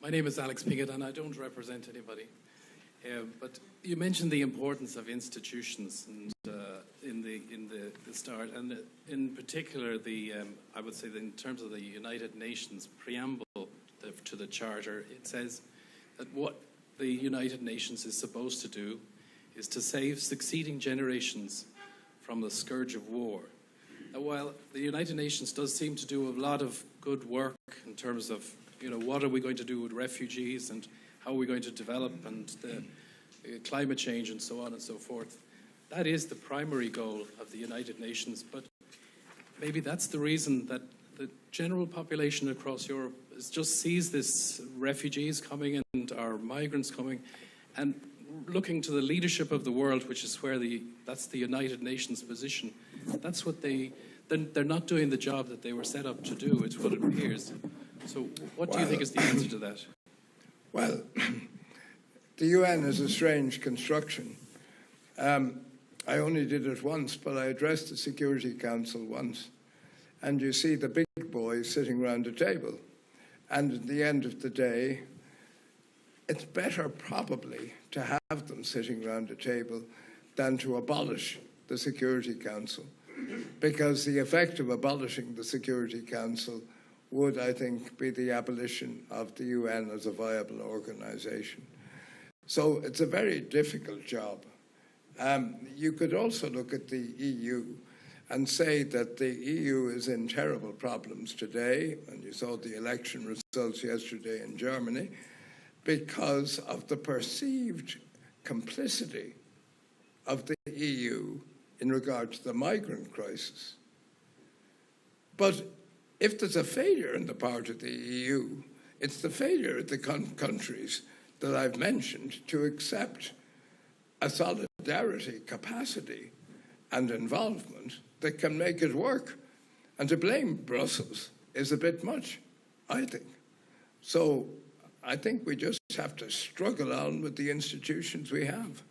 My name is Alex Piggott, and I don't represent anybody. But you mentioned the importance of institutions, and in the start, and in particular, I would say that in terms of the United Nations preamble to the Charter, it says that what the United Nations is supposed to do is to save succeeding generations from the scourge of war. Now, while the United Nations does seem to do a lot of good work in terms of, what are we going to do with refugees and how are we going to develop and the climate change and so on and so forth, that is the primary goal of the United Nations. But maybe that's the reason that the general population across Europe just sees this refugees coming and our migrants coming, and looking to the leadership of the world, which is where that's the United Nations position. That's what they're not doing the job that they were set up to do. It's what it appears. So, what do you think is the answer to that? Well, the UN is a strange construction. I only did it once, but I addressed the Security Council once, and you see the big boys sitting around a table. And at the end of the day, it's better probably to have them sitting around a table than to abolish the Security Council, because the effect of abolishing the Security Council would, I think, be the abolition of the UN as a viable organization. So it's a very difficult job. You could also look at the EU and say that the EU is in terrible problems today, and you saw the election results yesterday in Germany, because of the perceived complicity of the EU in regard to the migrant crisis. But if there's a failure in the part of the EU, it's the failure of the countries that I've mentioned to accept a solidarity capacity and involvement that can make it work. And to blame Brussels is a bit much, I think. So I think we just have to struggle on with the institutions we have.